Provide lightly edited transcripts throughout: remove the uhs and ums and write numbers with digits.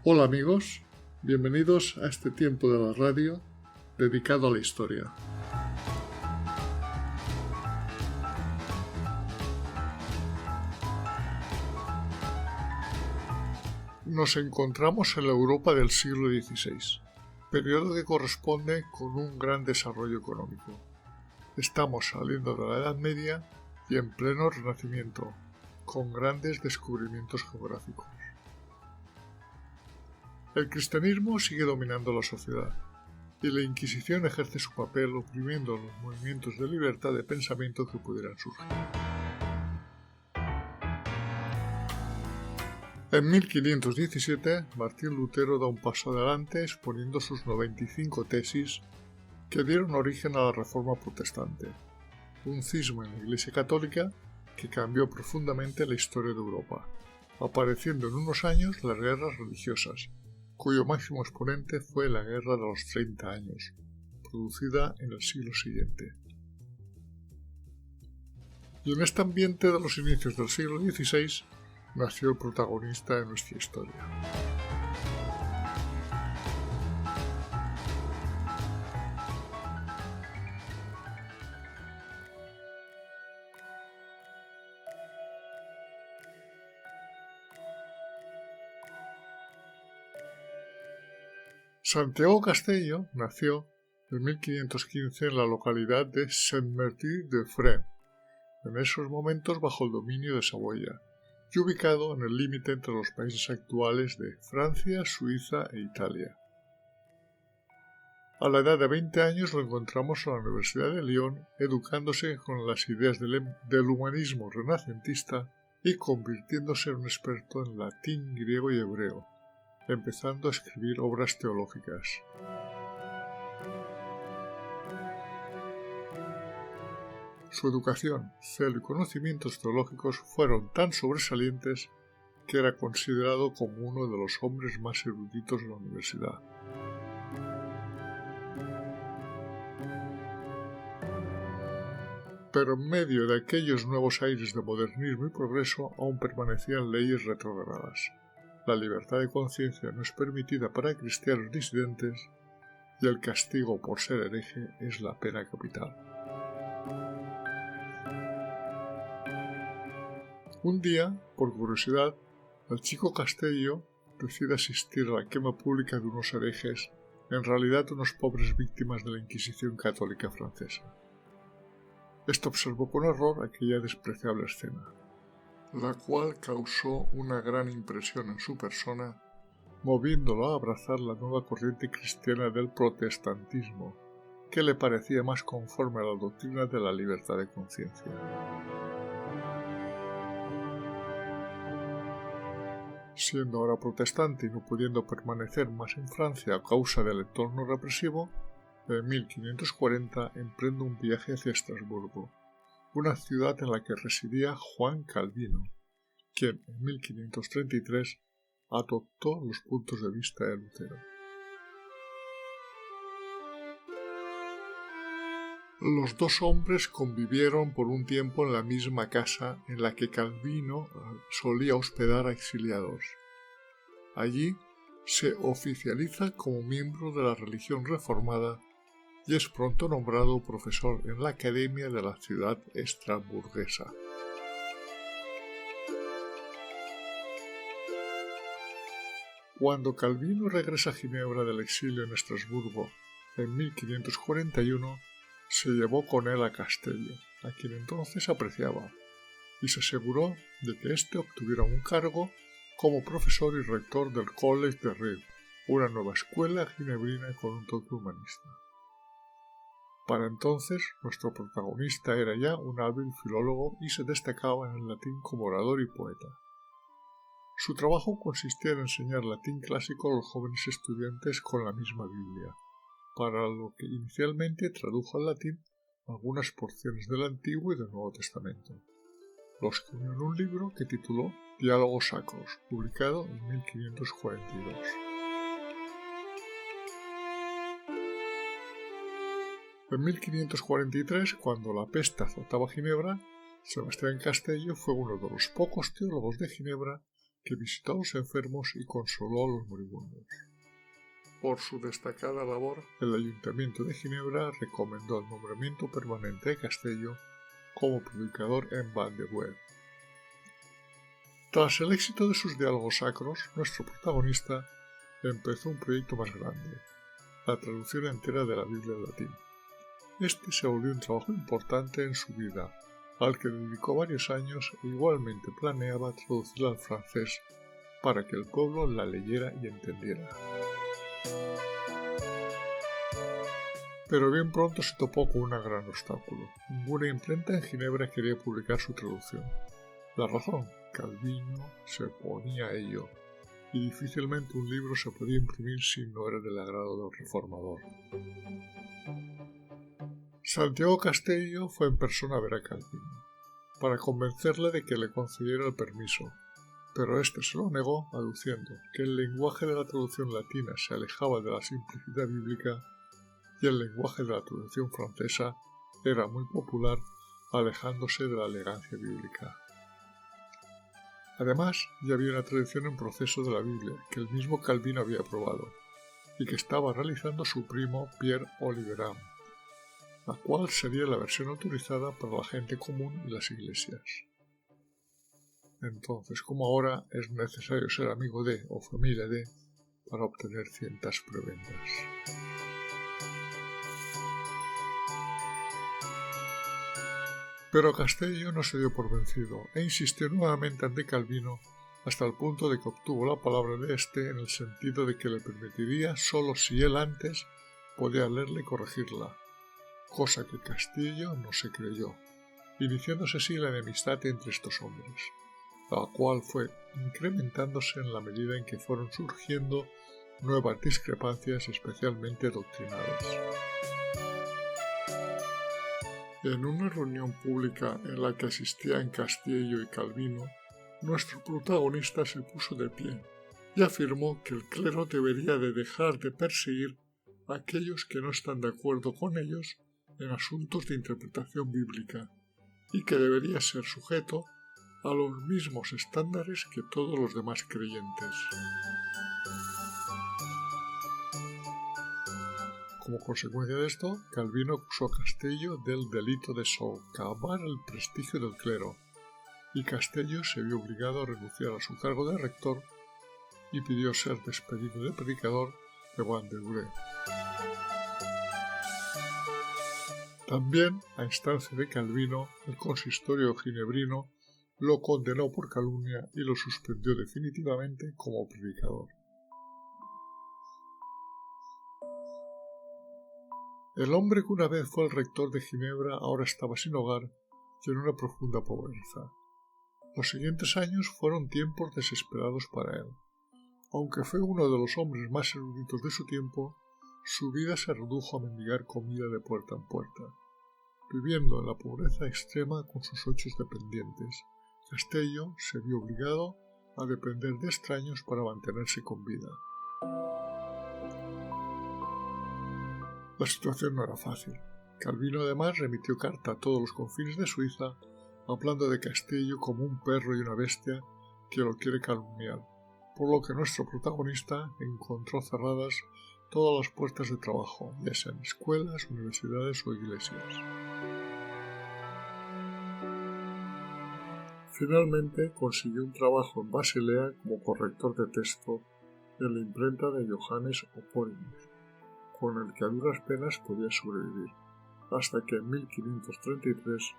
Hola amigos, bienvenidos a este tiempo de la radio dedicado a la historia. Nos encontramos en la Europa del siglo XVI, periodo que corresponde con un gran desarrollo económico. Estamos saliendo de la Edad Media y en pleno Renacimiento, con grandes descubrimientos geográficos. El cristianismo sigue dominando la sociedad, y la Inquisición ejerce su papel oprimiendo los movimientos de libertad de pensamiento que pudieran surgir. En 1517, Martín Lutero da un paso adelante exponiendo sus 95 tesis que dieron origen a la Reforma Protestante, un cisma en la Iglesia Católica que cambió profundamente la historia de Europa, apareciendo en unos años las guerras religiosas, cuyo máximo exponente fue la Guerra de los 30 años, producida en el siglo siguiente. Y en este ambiente de los inicios del siglo XVI nació el protagonista de nuestra historia. Santiago Castello nació en 1515 en la localidad de Saint-Martin-de-Fresnes, en esos momentos bajo el dominio de Saboya, y ubicado en el límite entre los países actuales de Francia, Suiza e Italia. A la edad de 20 años lo encontramos en la Universidad de Lyon, educándose con las ideas del humanismo renacentista y convirtiéndose en un experto en latín, griego y hebreo, empezando a escribir obras teológicas. Su educación, celo y conocimientos teológicos fueron tan sobresalientes que era considerado como uno de los hombres más eruditos de la universidad. Pero en medio de aquellos nuevos aires de modernismo y progreso aún permanecían leyes retrógradas. La libertad de conciencia no es permitida para cristianos disidentes y el castigo por ser hereje es la pena capital. Un día, por curiosidad, el chico Castello decide asistir a la quema pública de unos herejes, en realidad unos pobres víctimas de la Inquisición católica francesa. Este observó con horror aquella despreciable escena, la cual causó una gran impresión en su persona, moviéndolo a abrazar la nueva corriente cristiana del protestantismo, que le parecía más conforme a la doctrina de la libertad de conciencia. Siendo ahora protestante y no pudiendo permanecer más en Francia a causa del entorno represivo, en 1540 emprende un viaje hacia Estrasburgo, una ciudad en la que residía Juan Calvino, quien en 1533 adoptó los puntos de vista de Lutero. Los dos hombres convivieron por un tiempo en la misma casa en la que Calvino solía hospedar a exiliados. Allí se oficializa como miembro de la religión reformada y es pronto nombrado profesor en la academia de la ciudad estrasburguesa. Cuando Calvino regresa a Ginebra del exilio en Estrasburgo en 1541, se llevó con él a Castello, a quien entonces apreciaba, y se aseguró de que éste obtuviera un cargo como profesor y rector del Collège de Rèves, una nueva escuela ginebrina con un toque humanista. Para entonces, nuestro protagonista era ya un hábil filólogo y se destacaba en el latín como orador y poeta. Su trabajo consistía en enseñar latín clásico a los jóvenes estudiantes con la misma Biblia, para lo que inicialmente tradujo al latín algunas porciones del Antiguo y del Nuevo Testamento, los que unió en un libro que tituló Diálogos Sacros, publicado en 1542. En 1543, cuando la peste azotaba Ginebra, Sebastián Castello fue uno de los pocos teólogos de Ginebra que visitó a los enfermos y consoló a los moribundos. Por su destacada labor, el Ayuntamiento de Ginebra recomendó el nombramiento permanente de Castello como predicador en Val-de-Buer. Tras el éxito de sus diálogos sacros, nuestro protagonista empezó un proyecto más grande, la traducción entera de la Biblia al latín. Este se volvió un trabajo importante en su vida, al que dedicó varios años e igualmente planeaba traducirla al francés para que el pueblo la leyera y entendiera. Pero bien pronto se topó con un gran obstáculo. Ninguna imprenta en Ginebra quería publicar su traducción. La razón, Calvino se oponía a ello, y difícilmente un libro se podía imprimir si no era del agrado del reformador. Santiago Castello fue en persona a ver a Calvino, para convencerle de que le concediera el permiso, pero éste se lo negó, aduciendo que el lenguaje de la traducción latina se alejaba de la simplicidad bíblica y el lenguaje de la traducción francesa era muy popular, alejándose de la elegancia bíblica. Además, ya había una traducción en proceso de la Biblia que el mismo Calvino había aprobado y que estaba realizando su primo Pierre Oliveram, la cual sería la versión autorizada para la gente común y las iglesias. Entonces, como ahora, es necesario ser amigo de o familia de para obtener ciertas prebendas. Pero Castello no se dio por vencido e insistió nuevamente ante Calvino hasta el punto de que obtuvo la palabra de éste en el sentido de que le permitiría solo si él antes podía leerla y corregirla, cosa que Castello no se creyó, iniciándose así la enemistad entre estos hombres, la cual fue incrementándose en la medida en que fueron surgiendo nuevas discrepancias, especialmente doctrinales. En una reunión pública en la que asistían Castello y Calvino, nuestro protagonista se puso de pie y afirmó que el clero debería de dejar de perseguir a aquellos que no están de acuerdo con ellos en asuntos de interpretación bíblica y que debería ser sujeto a los mismos estándares que todos los demás creyentes. Como consecuencia de esto, Calvino acusó a Castello del delito de socavar el prestigio del clero, y Castello se vio obligado a renunciar a su cargo de rector y pidió ser despedido de predicador de Val-de-Buer. También, a instancia de Calvino, el consistorio ginebrino lo condenó por calumnia y lo suspendió definitivamente como predicador. El hombre que una vez fue el rector de Ginebra ahora estaba sin hogar y en una profunda pobreza. Los siguientes años fueron tiempos desesperados para él. Aunque fue uno de los hombres más eruditos de su tiempo, su vida se redujo a mendigar comida de puerta en puerta. Viviendo en la pobreza extrema con sus 8 dependientes, Castello se vio obligado a depender de extraños para mantenerse con vida. La situación no era fácil. Calvino además remitió carta a todos los confines de Suiza, hablando de Castello como un perro y una bestia que lo quiere calumniar, por lo que nuestro protagonista encontró cerradas todas las puertas de trabajo, ya sean escuelas, universidades o iglesias. Finalmente consiguió un trabajo en Basilea como corrector de texto en la imprenta de Johannes Oporius, con el que a duras penas podía sobrevivir, hasta que en 1533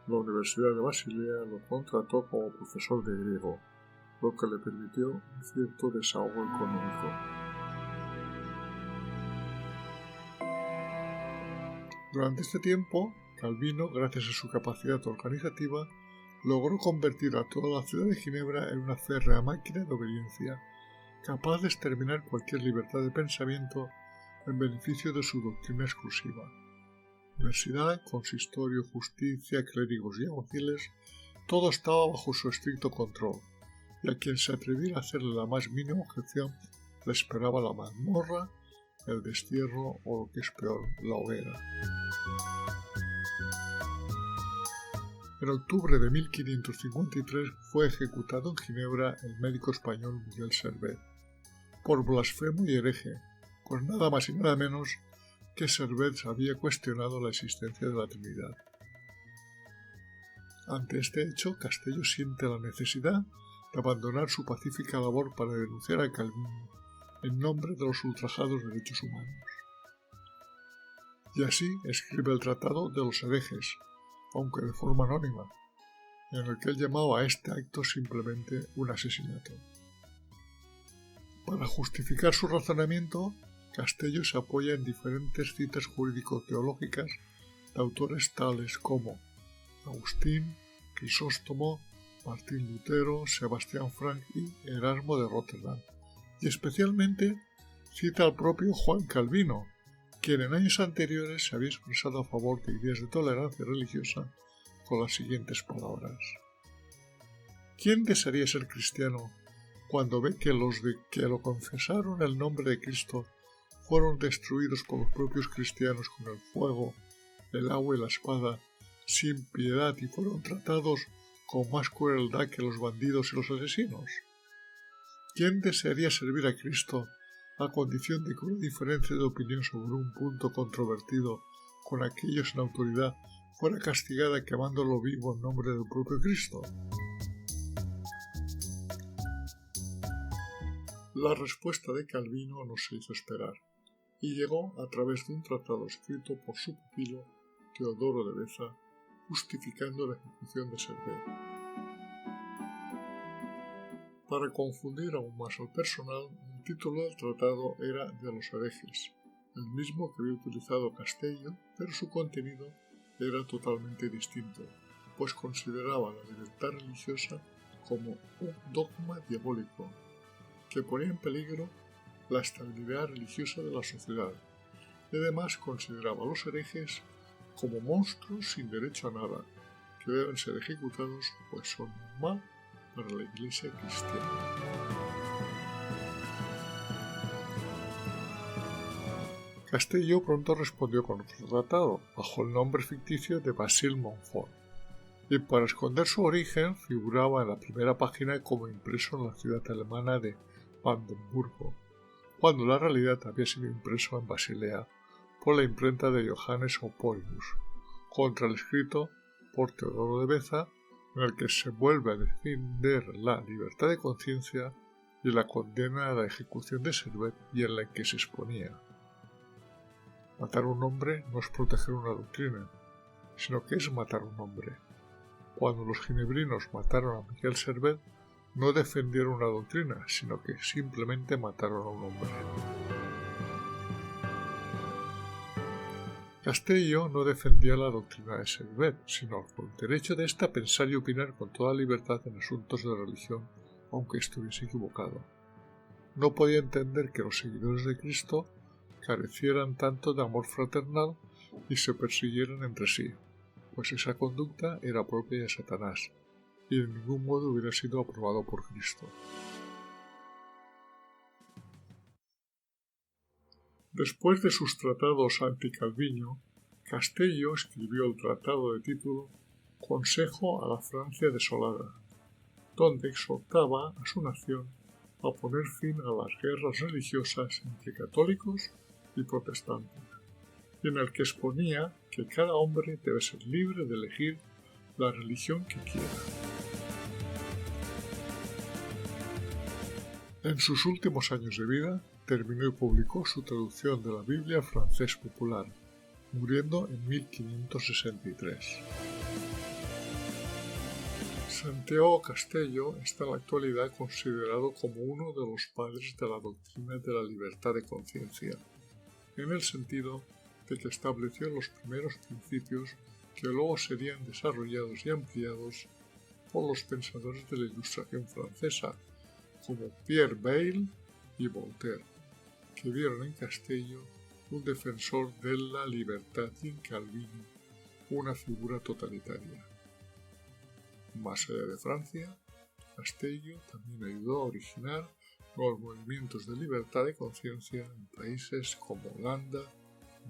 la Universidad de Basilea lo contrató como profesor de griego, lo que le permitió un cierto desahogo económico. Durante este tiempo, Calvino, gracias a su capacidad organizativa, logró convertir a toda la ciudad de Ginebra en una férrea máquina de obediencia, capaz de exterminar cualquier libertad de pensamiento en beneficio de su doctrina exclusiva. Universidad, consistorio, justicia, clérigos y alguaciles, todo estaba bajo su estricto control, y a quien se atreviera a hacerle la más mínima objeción le esperaba la mazmorra, el destierro o lo que es peor, la hoguera. En octubre de 1553 fue ejecutado en Ginebra el médico español Miguel Servet, por blasfemo y hereje, pues nada más y nada menos que Servet había cuestionado la existencia de la Trinidad. Ante este hecho, Castello siente la necesidad de abandonar su pacífica labor para denunciar a Calvino en nombre de los ultrajados derechos humanos. Y así escribe el Tratado de los herejes, aunque de forma anónima, en el que él llamaba a este acto simplemente un asesinato. Para justificar su razonamiento, Castello se apoya en diferentes citas jurídico-teológicas de autores tales como Agustín, Crisóstomo, Martín Lutero, Sebastián Frank y Erasmo de Róterdam, y especialmente cita al propio Juan Calvino, quien en años anteriores se había expresado a favor de ideas de tolerancia religiosa con las siguientes palabras: ¿quién desearía ser cristiano cuando ve que los de que lo confesaron el nombre de Cristo fueron destruidos por los propios cristianos con el fuego, el agua y la espada, sin piedad, y fueron tratados con más crueldad que los bandidos y los asesinos? ¿Quién desearía servir a Cristo a condición de que una diferencia de opinión sobre un punto controvertido con aquellos en autoridad fuera castigada quemándolo vivo en nombre del propio Cristo? La respuesta de Calvino no se hizo esperar, y llegó a través de un tratado escrito por su pupilo Teodoro de Beza, justificando la ejecución de Servet. Para confundir aún más al personal, el título del tratado era de los herejes, el mismo que había utilizado Castello, pero su contenido era totalmente distinto, pues consideraba la libertad religiosa como un dogma diabólico, que ponía en peligro la estabilidad religiosa de la sociedad, y además consideraba a los herejes como monstruos sin derecho a nada, que deben ser ejecutados pues son un mal para la Iglesia cristiana. Castello pronto respondió con otro tratado, bajo el nombre ficticio de Basile Montfort, y para esconder su origen figuraba en la primera página como impreso en la ciudad alemana de Brandenburgo, cuando en la realidad había sido impreso en Basilea por la imprenta de Johannes Oporius, contra el escrito por Teodoro de Beza, en el que se vuelve a defender la libertad de conciencia y la condena a la ejecución de Servet, y en la que se exponía: matar a un hombre no es proteger una doctrina, sino que es matar a un hombre. Cuando los ginebrinos mataron a Miguel Servet, no defendieron una doctrina, sino que simplemente mataron a un hombre. Castello no defendía la doctrina de Servet, sino el derecho de ésta a pensar y opinar con toda libertad en asuntos de religión, aunque estuviese equivocado. No podía entender que los seguidores de Cristo carecieran tanto de amor fraternal y se persiguieran entre sí, pues esa conducta era propia de Satanás, y de ningún modo hubiera sido aprobado por Cristo. Después de sus tratados anti-Calvino, Castello escribió el tratado de título Consejo a la Francia desolada, donde exhortaba a su nación a poner fin a las guerras religiosas entre católicos y protestantes, y en el que exponía que cada hombre debe ser libre de elegir la religión que quiera. En sus últimos años de vida, terminó y publicó su traducción de la Biblia al francés popular, muriendo en 1563. Santiago Castello está en la actualidad considerado como uno de los padres de la doctrina de la libertad de conciencia, en el sentido de que estableció los primeros principios que luego serían desarrollados y ampliados por los pensadores de la Ilustración francesa, como Pierre Bayle y Voltaire, que vieron en Castello un defensor de la libertad y en Calvino una figura totalitaria. Más allá de Francia, Castello también ayudó a originar nuevos movimientos de libertad de conciencia en países como Holanda,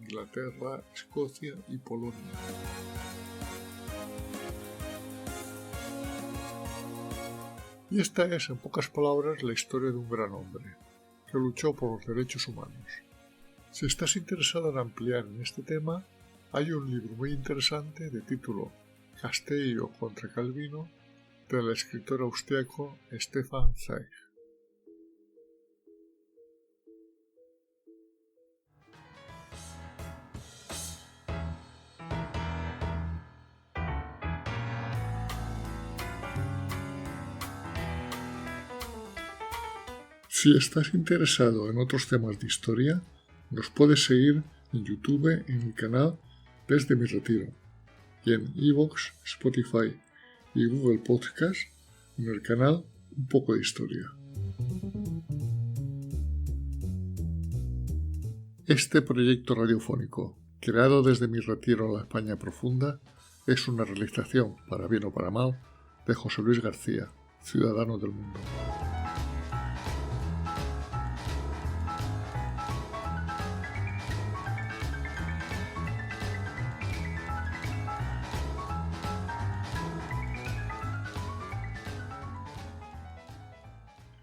Inglaterra, Escocia y Polonia. Y esta es, en pocas palabras, la historia de un gran hombre, que luchó por los derechos humanos. Si estás interesado en ampliar en este tema, hay un libro muy interesante de título Castellio contra Calvino, del escritor austriaco Stefan Zweig. Si estás interesado en otros temas de historia, nos puedes seguir en YouTube en mi canal Desde mi Retiro y en iVoox, Spotify y Google Podcast en el canal Un poco de Historia. Este proyecto radiofónico, creado desde mi retiro en la España profunda, es una realización, para bien o para mal, de José Luis García, ciudadano del mundo.